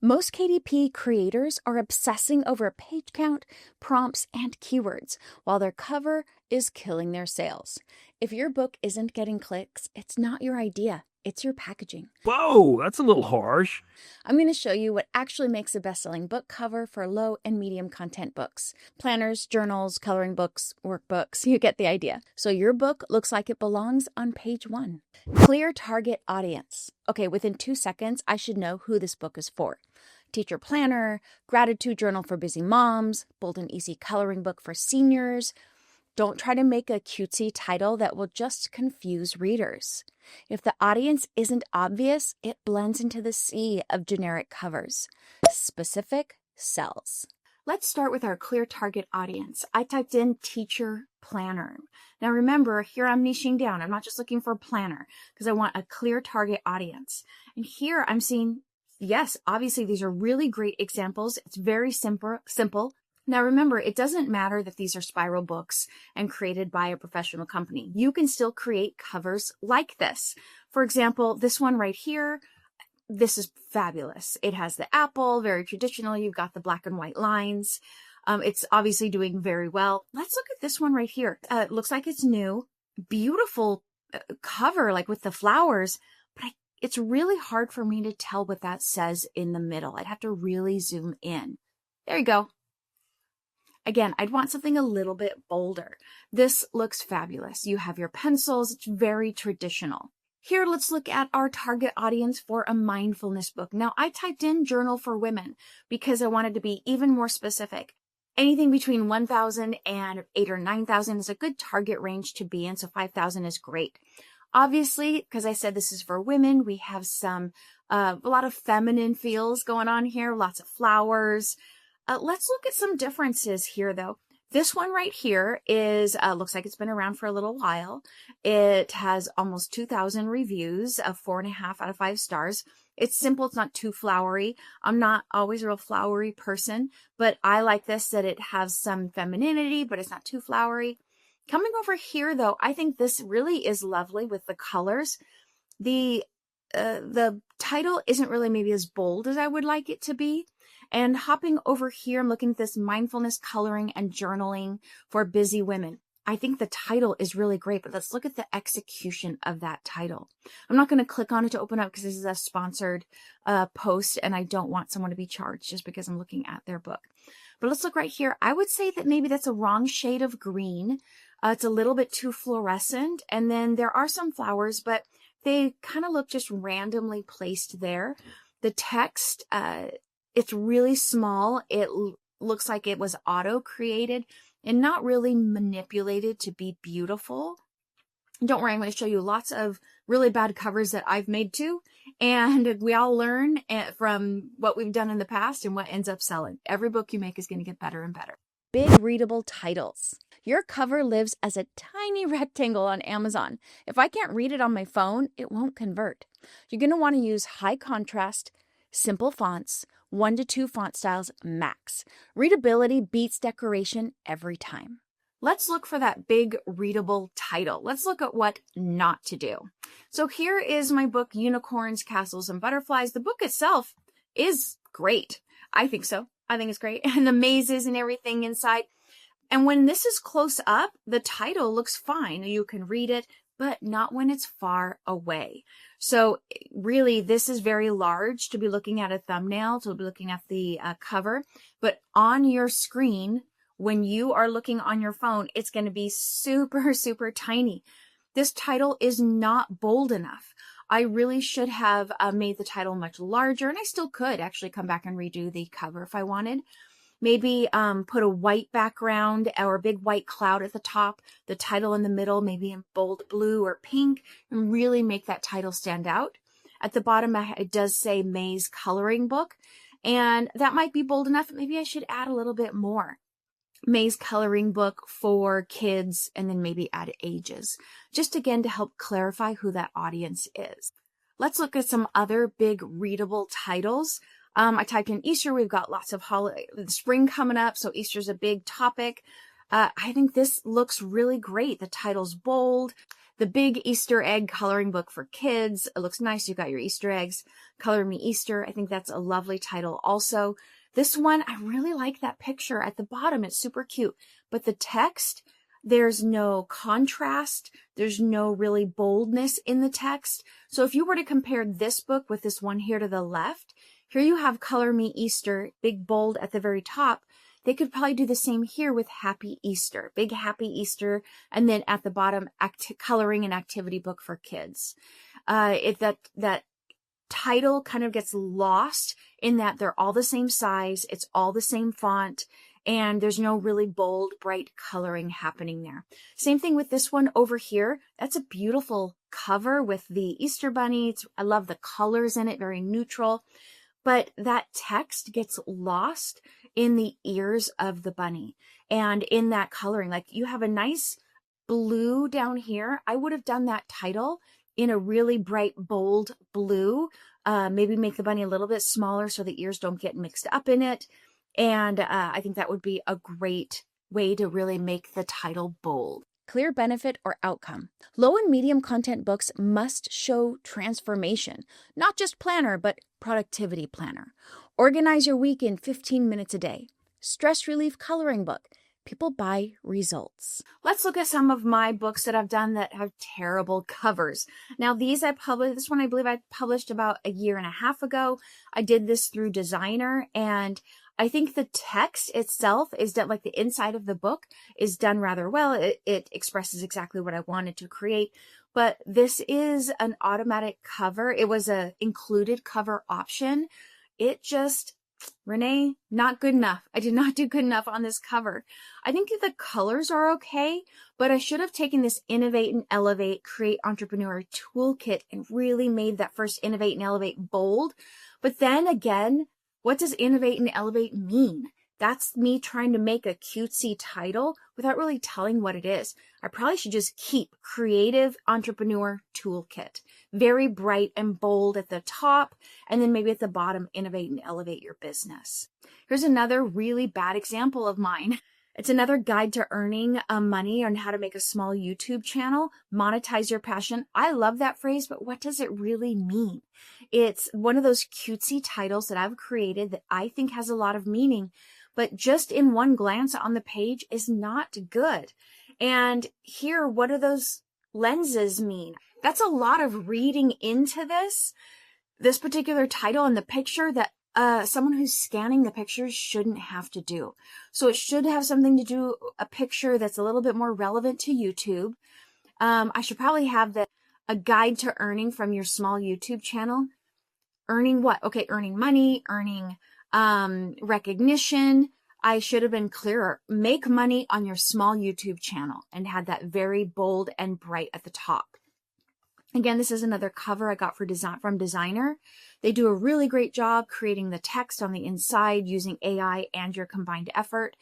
Most KDP creators are obsessing over page count, prompts, and keywords, while their cover is killing their sales. If your book isn't getting clicks, it's not your idea, it's your packaging. Whoa, that's a little harsh. I'm going to show you what actually makes a best-selling book cover for low and medium content books. Planners, journals, coloring books, workbooks, you get the idea. So your book looks like it belongs on page 1. Clear target audience. Okay, within 2 seconds, I should know who this book is for. Teacher planner, gratitude journal for busy moms, bold and easy coloring book for seniors. Don't try to make a cutesy title that will just confuse readers. If the audience isn't obvious, it blends into the sea of generic covers. Specific sells. Let's start with our clear target audience. I typed in teacher planner. Now remember, here I'm niching down. I'm not just looking for a planner because I want a clear target audience. And here I'm seeing, yes, obviously these are really great examples. It's very simple. Now remember, it doesn't matter that these are spiral books and created by a professional company. You can still create covers like this. For example, this one right here, this is fabulous. It has the apple, very traditional. You've got the black and white lines. It's obviously doing very well. Let's look at this one right here. It looks like it's new. Beautiful cover, like with the flowers, but it's really hard for me to tell what that says in the middle. I'd have to really zoom in. There you go. Again, I'd want something a little bit bolder. This looks fabulous. You have your pencils. It's very traditional. Here, let's look at our target audience for a mindfulness book. Now, I typed in journal for women because I wanted to be even more specific. Anything between 1,000 and 8,000 or 9,000 is a good target range to be in, so 5,000 is great. Obviously, because I said this is for women, we have a lot of feminine feels going on here, lots of flowers. Let's look at some differences here, though. This one right here is looks like it's been around for a little while. It has almost 2,000 reviews of 4.5 out of 5 stars. It's simple. It's not too flowery. I'm not always a real flowery person, but I like this, that it has some femininity, but it's not too flowery. Coming over here, though, I think this really is lovely with the colors. The title isn't really maybe as bold as I would like it to be. And hopping over here, I'm looking at this mindfulness coloring and journaling for busy women. I think the title is really great, but let's look at the execution of that title. I'm not going to click on it to open up because this is a sponsored post and I don't want someone to be charged just because I'm looking at their book. But let's look right here. I would say that maybe that's a wrong shade of green. It's a little bit too fluorescent. And then there are some flowers, but they kind of look just randomly placed there. The text, it's really small. It looks like it was auto-created and not really manipulated to be beautiful. Don't worry, I'm going to show you lots of really bad covers that I've made too. And we all learn from what we've done in the past and what ends up selling. Every book you make is going to get better and better. Big readable titles. Your cover lives as a tiny rectangle on Amazon. If I can't read it on my phone, it won't convert. You're going to want to use high contrast, simple fonts, 1 to 2 font styles max. Readability beats decoration every time. Let's look for that big readable title. Let's look at what not to do. So here is my book, Unicorns, Castles, and Butterflies. The book itself is great. I think so. I think it's great. And the mazes and everything inside. And when this is close up, the title looks fine. You can read it, but not when it's far away. So really, this is very large to be looking at a thumbnail, to be looking at the cover. But on your screen, when you are looking on your phone, it's going to be super, super tiny. This title is not bold enough. I really should have made the title much larger, and I still could actually come back and redo the cover if I wanted. Maybe put a white background or a big white cloud at the top, the title in the middle, maybe in bold blue or pink, and really make that title stand out. At the bottom, it does say Maze Coloring Book, and that might be bold enough. Maybe I should add a little bit more. Maze Coloring Book for kids, and then maybe add ages, just again to help clarify who that audience is. Let's look at some other big readable titles. I typed in Easter. We've got lots of spring coming up, so Easter's a big topic. I think this looks really great. The title's bold. The big Easter egg coloring book for kids. It looks nice. You've got your Easter eggs. Color Me Easter. I think that's a lovely title also. This one, I really like that picture at the bottom. It's super cute. But the text, there's no contrast. There's no really boldness in the text. So if you were to compare this book with this one here to the left, here you have Color Me Easter, big bold at the very top. They could probably do the same here with Happy Easter, big Happy Easter, and then at the bottom, coloring an activity book for kids. That title kind of gets lost in that they're all the same size, it's all the same font, and there's no really bold, bright coloring happening there. Same thing with this one over here. That's a beautiful cover with the Easter bunny. I love the colors in it, very neutral. But that text gets lost in the ears of the bunny and in that coloring. Like you have a nice blue down here. I would have done that title in a really bright, bold blue. Maybe make the bunny a little bit smaller so the ears don't get mixed up in it. And I think that would be a great way to really make the title bold. Clear benefit or outcome. Low and medium content books must show transformation, not just planner, but productivity planner. Organize your week in 15 minutes a day. Stress relief coloring book. People buy results. Let's look at some of my books that I've done that have terrible covers. Now this one I believe I published about a year and a half ago. I did this through Designer, and I think the text itself is done, like the inside of the book is done rather well. It expresses exactly what I wanted to create, but this is an automatic cover. It was a included cover option. Renee, not good enough. I did not do good enough on this cover. I think the colors are okay, but I should have taken this Innovate and Elevate Create Entrepreneur Toolkit and really made that first Innovate and Elevate bold. But then again, what does Innovate and Elevate mean? That's me trying to make a cutesy title without really telling what it is. I probably should just keep Creative Entrepreneur Toolkit. Very bright and bold at the top, and then maybe at the bottom, Innovate and Elevate Your Business. Here's another really bad example of mine. It's another guide to earning money on how to make a small YouTube channel, monetize your passion. I love that phrase, but what does it really mean? It's one of those cutesy titles that I've created that I think has a lot of meaning, but just in one glance on the page is not good. And here, what do those lenses mean? That's a lot of reading into this particular title and the picture that someone who's scanning the pictures shouldn't have to do. So it should have something to do, a picture that's a little bit more relevant to YouTube. I should probably have a guide to earning from your small YouTube channel. Earning what? Okay, earning money, earning recognition. I should have been clearer. Make money on your small YouTube channel and had that very bold and bright at the top. Again, this is another cover I got from Designer. They do a really great job creating the text on the inside using AI and your combined effort,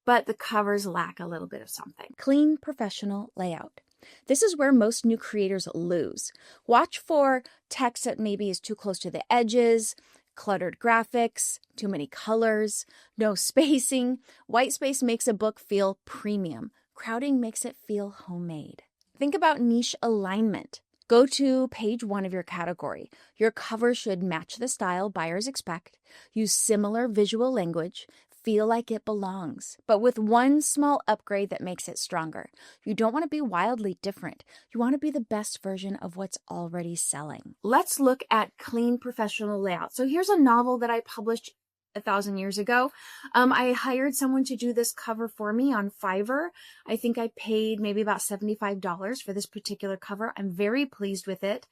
but the covers lack a little bit of something. Clean, professional layout. This is where most new creators lose. Watch for text that maybe is too close to the edges, cluttered graphics, too many colors, no spacing. White space makes a book feel premium. Crowding makes it feel homemade. Think about niche alignment. Go to page 1 of your category. Your cover should match the style buyers expect, use similar visual language, feel like it belongs, but with one small upgrade that makes it stronger. You don't want to be wildly different. You want to be the best version of what's already selling. Let's look at clean professional layout. So here's a novel that I published 1,000 years ago. I hired someone to do this cover for me on Fiverr. I think I paid maybe about $75 for this particular cover. I'm very pleased with it.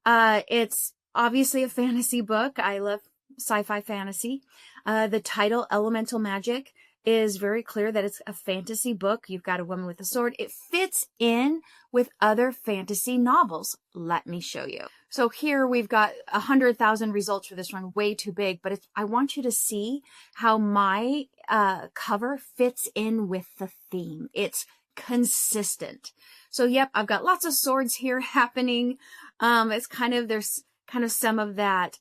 It's obviously a fantasy book. I love sci-fi fantasy. The title, Elemental Magic, is very clear that it's a fantasy book. You've got a woman with a sword. It fits in with other fantasy novels. Let me show you. So here we've got 100,000 results for this one, way too big, but I want you to see how my cover fits in with the theme. It's consistent. So yep, I've got lots of swords here happening. There's kind of some of that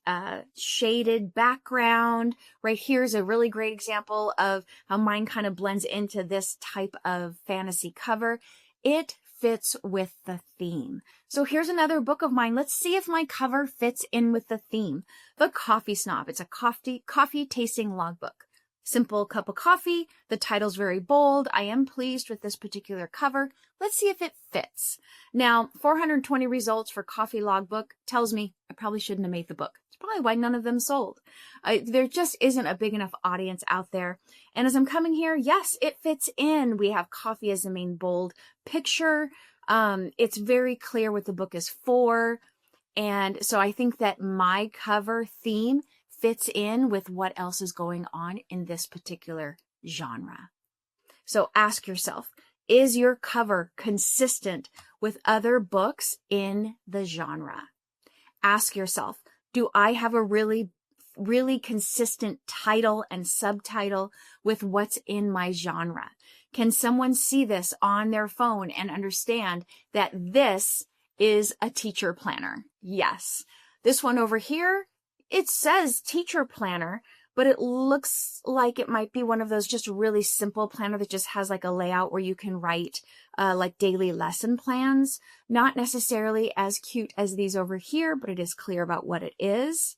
shaded background. Right here is a really great example of how mine kind of blends into this type of fantasy cover. It fits with the theme. So here's another book of mine. Let's see if my cover fits in with the theme. The Coffee Snob. It's a coffee tasting logbook. Simple cup of coffee. The title's very bold. I am pleased with this particular cover. Let's see if it fits. Now, 420 results for coffee logbook tells me I probably shouldn't have made the book. It's probably why none of them sold. There just isn't a big enough audience out there. And as I'm coming here, yes, it fits in. We have coffee as the main bold picture. It's very clear what the book is for. And so I think that my cover theme fits in with what else is going on in this particular genre. So ask yourself, is your cover consistent with other books in the genre? Ask yourself, do I have a really consistent title and subtitle with what's in my genre? Can someone see this on their phone and understand that this is a teacher planner? Yes. This one over here, it says teacher planner, but it looks like it might be one of those just really simple planner that just has like a layout where you can write like daily lesson plans. Not necessarily as cute as these over here, but it is clear about what it is.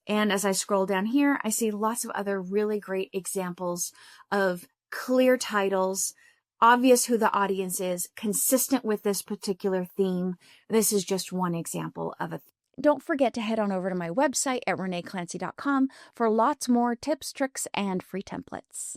And as I scroll down here, I see lots of other really great examples of clear titles, obvious who the audience is, consistent with this particular theme. This is just one example of a Don't forget to head on over to my website at reneeclancy.com for lots more tips, tricks, and free templates.